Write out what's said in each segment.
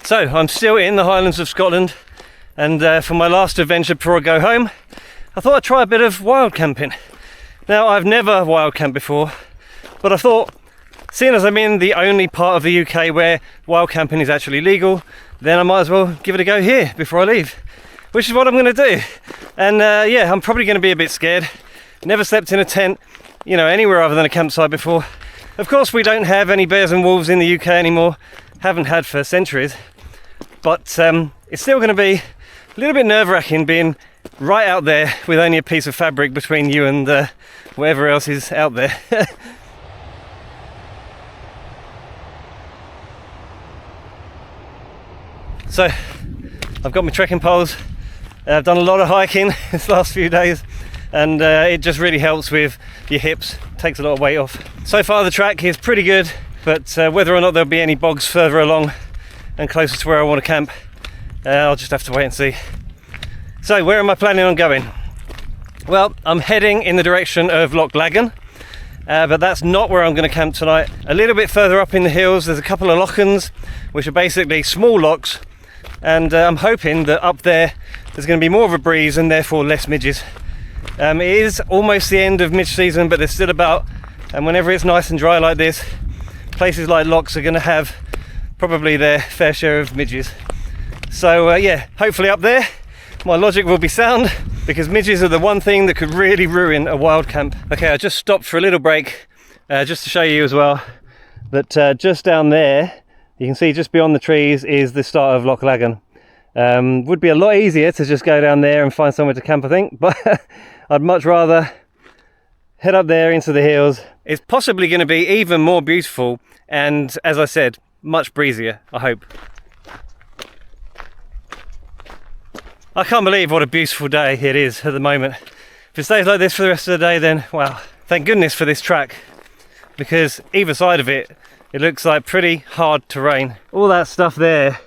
So I'm still in the Highlands of Scotland, and for my last adventure before I go home, I thought I'd try a bit of wild camping. Now, I've never wild camped before, but I thought, seeing as I'm in the only part of the UK where wild camping is actually legal, then I might as well give it a go here before I leave, which is what I'm going to do. And yeah, I'm probably going to be a bit scared. Never slept in a tent, you know, anywhere other than a campsite before. Of course, we don't have any bears and wolves in the UK anymore, haven't had for centuries, but it's still going to be a little bit nerve-wracking being right out there with only a piece of fabric between you and whatever else is out there. So I've got my trekking poles. I've done a lot of hiking this last few days, and it just really helps with your hips, takes a lot of weight off. So far the track is pretty good, but whether or not there'll be any bogs further along and closer to where I want to camp, I'll just have to wait and see. So where am I planning on going? Well, I'm heading in the direction of Lochans, but that's not where I'm going to camp tonight. A little bit further up in the hills there's a couple of lochans, which are basically small lochs, and I'm hoping that up there there's going to be more of a breeze and therefore less midges. It is almost the end of midge season, but there's still about, and whenever it's nice and dry like this, places like lochs are going to have probably their fair share of midges. So yeah, hopefully up there my logic will be sound, because midges are the one thing that could really ruin a wild camp. Okay, I just stopped for a little break just to show you as well that just down there you can see just beyond the trees is the start of Lochans. Would be a lot easier to just go down there and find somewhere to camp, I think, but I'd much rather head up there into the hills. It's possibly going to be even more beautiful and, as I said, much breezier, I hope. I can't believe what a beautiful day it is at the moment. If it stays like this for the rest of the day, then wow, thank goodness for this track, because either side of it, it looks like pretty hard terrain. All that stuff there,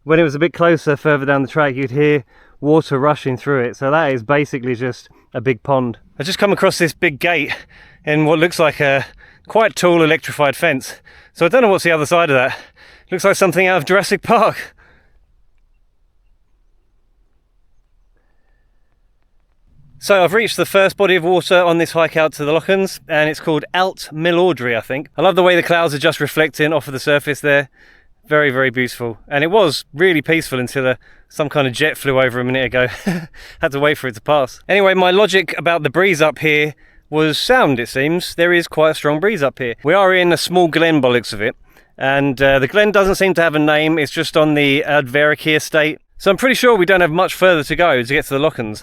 when it was a bit closer further down the track, you'd hear water rushing through it. So that is basically just a big pond. I just come across this big gate in what looks like a quite tall electrified fence. So I don't know what's the other side of that. It looks like something out of Jurassic Park. So I've reached the first body of water on this hike out to the lochans, and it's called Alt Milordry, I think. I love the way the clouds are just reflecting off of the surface there. Very, very beautiful. And it was really peaceful until some kind of jet flew over a minute ago. Had to wait for it to pass. Anyway, my logic about the breeze up here was sound, it seems. There is quite a strong breeze up here. We are in a small glen by the looks of it, and the glen doesn't seem to have a name. It's just on the Adveriki estate. So I'm pretty sure we don't have much further to go to get to the lochans.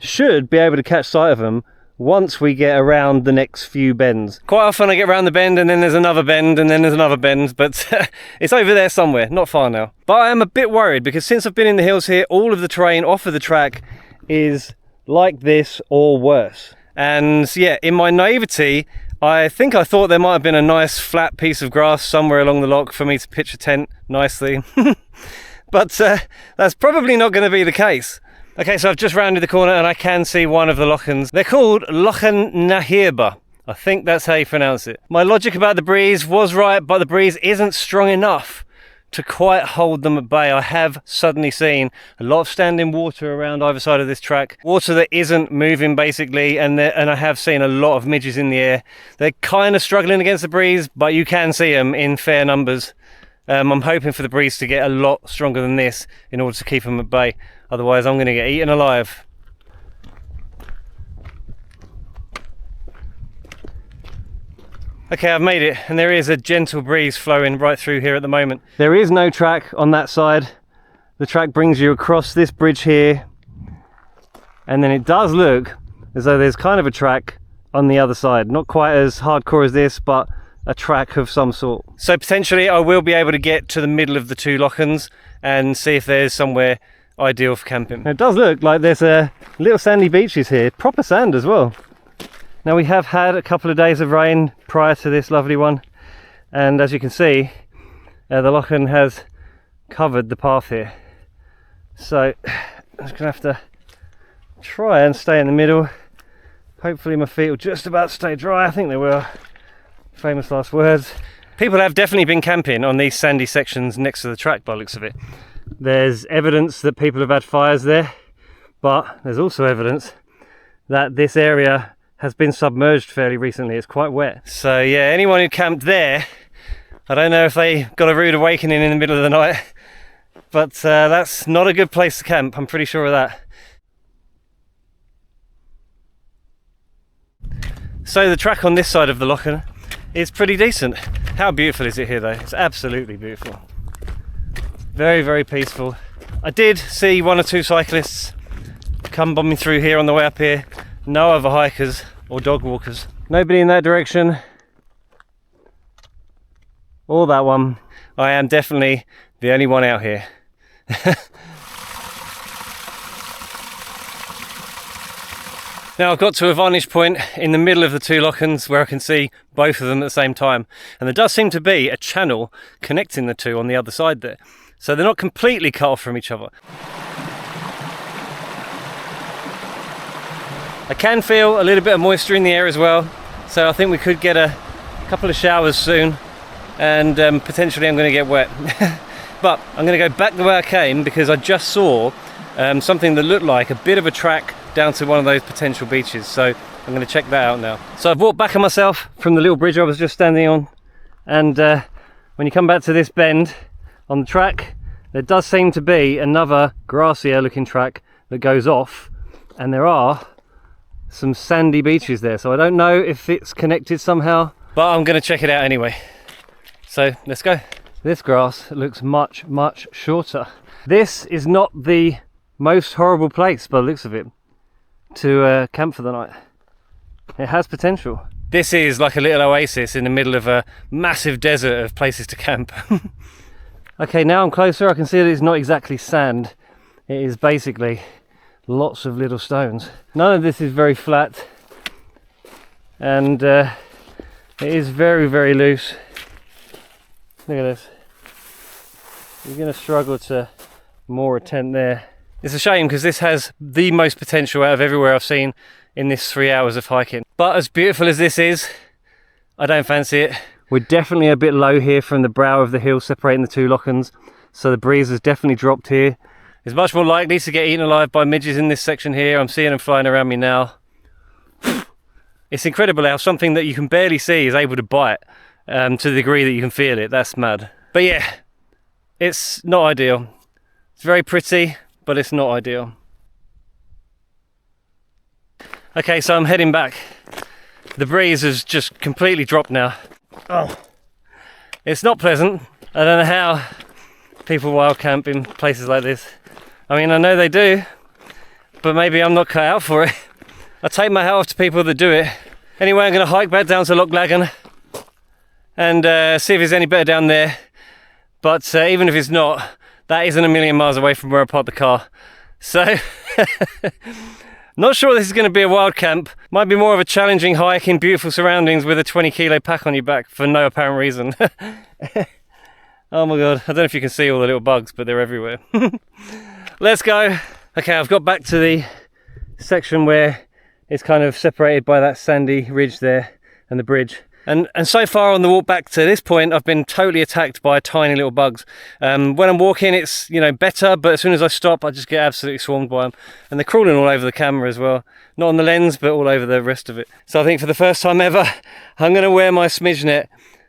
Should be able to catch sight of them once we get around the next few bends. Quite often I get around the bend and then there's another bend and then there's another bend, but it's over there somewhere, not far now. But I am a bit worried because since I've been in the hills here, all of the terrain off of the track is like this or worse. And yeah, in my naivety, I think I thought there might have been a nice flat piece of grass somewhere along the loch for me to pitch a tent nicely. But that's probably not going to be the case. Okay, so I've just rounded the corner and I can see one of the lochans. They're called Lochans. I think that's how you pronounce it. My logic about the breeze was right, but the breeze isn't strong enough to quite hold them at bay. I have suddenly seen a lot of standing water around either side of this track. Water that isn't moving basically, and I have seen a lot of midges in the air. They're kind of struggling against the breeze, but you can see them in fair numbers. I'm hoping for the breeze to get a lot stronger than this in order to keep them at bay. Otherwise I'm going to get eaten alive. Okay, I've made it, and there is a gentle breeze flowing right through here at the moment. There is no track on that side. The track brings you across this bridge here, and then it does look as though there's kind of a track on the other side. Not quite as hardcore as this, but a track of some sort. So potentially I will be able to get to the middle of the two lochans and see if there's somewhere ideal for camping. It does look like there's a little sandy beaches here, proper sand as well. Now we have had a couple of days of rain prior to this lovely one, and as you can see the lochan has covered the path here. So I'm just gonna have to try and stay in the middle. Hopefully my feet will just about stay dry. I think they will. Famous last words. People have definitely been camping on these sandy sections next to the track by the looks of it. There's evidence that people have had fires there, but there's also evidence that this area has been submerged fairly recently. It's quite wet. So yeah, anyone who camped there, I don't know if they got a rude awakening in the middle of the night, but that's not a good place to camp, I'm pretty sure of that. So the track on this side of the Lochan is pretty decent. How beautiful is it here though? It's absolutely beautiful. Very, very peaceful. I did see one or two cyclists come bombing through here on the way up here. No other hikers or dog walkers. Nobody in that direction. Or that one. I am definitely the only one out here. Now I've got to a vantage point in the middle of the two lochans where I can see both of them at the same time, and there does seem to be a channel connecting the two on the other side there, so they're not completely cut off from each other. I can feel a little bit of moisture in the air as well, so I think we could get a couple of showers soon, and potentially I'm going to get wet. But I'm going to go back the way I came because I just saw something that looked like a bit of a track down to one of those potential beaches, so I'm going to check that out now. So I've walked back on myself from the little bridge I was just standing on, and when you come back to this bend on the track, there does seem to be another grassier looking track that goes off, and there are some sandy beaches there, so I don't know if it's connected somehow, but I'm going to check it out anyway. So let's go. This grass looks much, much shorter. This is not the most horrible place by the looks of it to camp for the night. It has potential. This is like a little oasis in the middle of a massive desert of places to camp. Okay, now I'm closer, I can see that it's not exactly sand. It is basically lots of little stones. None of this is very flat, and it is very, very loose. Look at this. You're going to struggle to moor a tent there. It's a shame because this has the most potential out of everywhere I've seen in this 3 hours of hiking. But as beautiful as this is, I don't fancy it. We're definitely a bit low here from the brow of the hill separating the two lochans, so the breeze has definitely dropped here. It's much more likely to get eaten alive by midges in this section here. I'm seeing them flying around me now. It's incredible how something that you can barely see is able to bite to the degree that you can feel it. That's mad. But yeah, it's not ideal. It's very pretty, but it's not ideal. Okay, so I'm heading back. The breeze has just completely dropped now. Oh, it's not pleasant. I don't know how people wild camp in places like this. I mean, I know they do, but maybe I'm not cut out for it. I take my hat off to people that do it. Anyway, I'm going to hike back down to Loch Lagan and see if it's any better down there. But even if it's not, that isn't a million miles away from where I parked the car. So, not sure this is going to be a wild camp. Might be more of a challenging hike in beautiful surroundings with a 20-kilo pack on your back for no apparent reason. Oh my god, I don't know if you can see all the little bugs, but they're everywhere. Let's go. Okay, I've got back to the section where it's kind of separated by that sandy ridge there and the bridge. And so far on the walk back to this point, I've been totally attacked by tiny little bugs. When I'm walking, it's, you know, better, but as soon as I stop, I just get absolutely swarmed by them. And they're crawling all over the camera as well. Not on the lens, but all over the rest of it. So I think for the first time ever, I'm going to wear my smidge net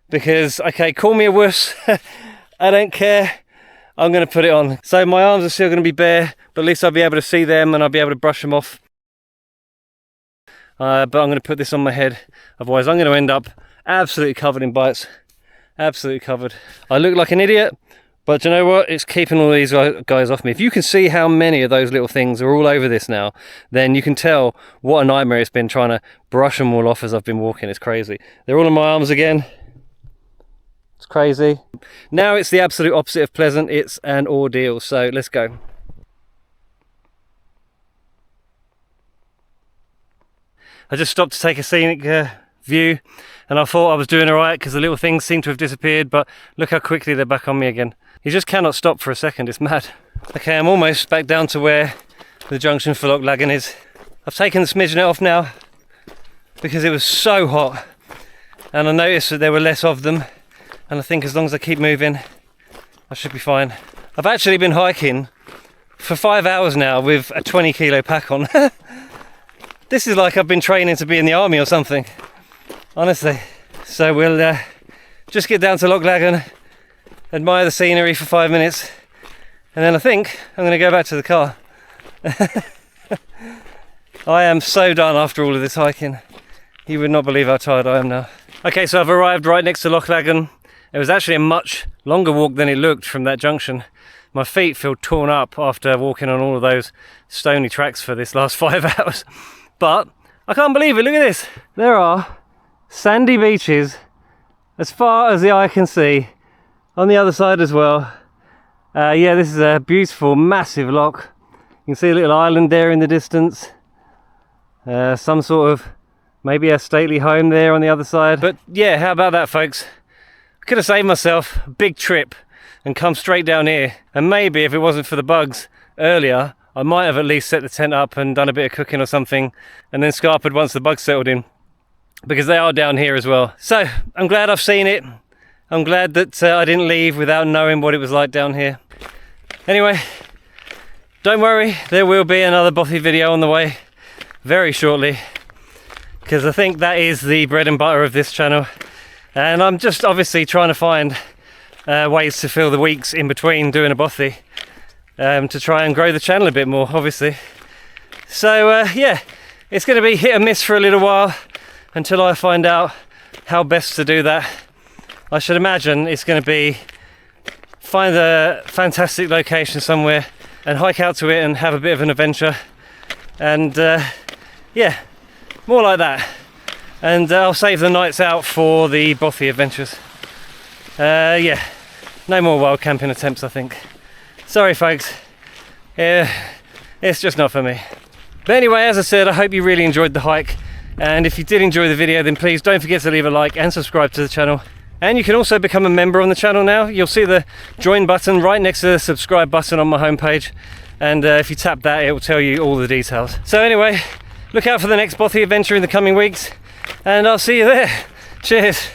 because, okay, call me a wuss. I don't care. I'm going to put it on. So my arms are still going to be bare, but at least I'll be able to see them and I'll be able to brush them off. But I'm going to put this on my head. Otherwise, I'm going to end up absolutely covered in bites. Absolutely covered. I look like an idiot, but you know what? It's keeping all these guys off me. If you can see how many of those little things are all over this now, then you can tell what a nightmare it's been trying to brush them all off as I've been walking. It's crazy. They're all in my arms again. It's crazy. Now it's the absolute opposite of pleasant. It's an ordeal. So let's go. I just stopped to take a scenic view, and I thought I was doing alright because the little things seem to have disappeared, but look how quickly they're back on me again. You just cannot stop for a second, it's mad. Okay, I'm almost back down to where the junction for Loch Lagan is. I've taken the smidge net off now because it was so hot, and I noticed that there were less of them, and I think as long as I keep moving, I should be fine. I've actually been hiking for 5 hours now with a 20 kilo pack on. This is like I've been training to be in the army or something, honestly. So we'll just get down to Lochans, admire the scenery for 5 minutes, and then I think I'm going to go back to the car. I am so done after all of this hiking. You would not believe how tired I am now. Okay, so I've arrived right next to Lochans. It was actually a much longer walk than it looked from that junction. My feet feel torn up after walking on all of those stony tracks for this last 5 hours. But I can't believe it, look at this. There are sandy beaches as far as the eye can see. On the other side as well. Yeah, this is a beautiful, massive loch. You can see a little island there in the distance. Some sort of, maybe a stately home there on the other side. But yeah, how about that, folks? I could have saved myself a big trip and come straight down here. And maybe if it wasn't for the bugs earlier, I might have at least set the tent up and done a bit of cooking or something, and then scarpered once the bugs settled in, because they are down here as well. So I'm glad I've seen it. I'm glad that I didn't leave without knowing what it was like down here. Anyway, don't worry, there will be another bothy video on the way very shortly, because I think that is the bread and butter of this channel, and I'm just obviously trying to find ways to fill the weeks in between doing a bothy, to try and grow the channel a bit more, obviously. So yeah, it's going to be hit and miss for a little while until I find out how best to do that. I should imagine it's going to be find a fantastic location somewhere and hike out to it and have a bit of an adventure, and yeah, more like that. And I'll save the nights out for the bothy adventures. Yeah, no more wild camping attempts, I think. Sorry folks, yeah, it's just not for me. But anyway, as I said, I hope you really enjoyed the hike, and if you did enjoy the video, then please don't forget to leave a like and subscribe to the channel. And you can also become a member on the channel now. You'll see the join button right next to the subscribe button on my homepage, and if you tap that, it will tell you all the details. So anyway, look out for the next bothy adventure in the coming weeks, and I'll see you there. Cheers.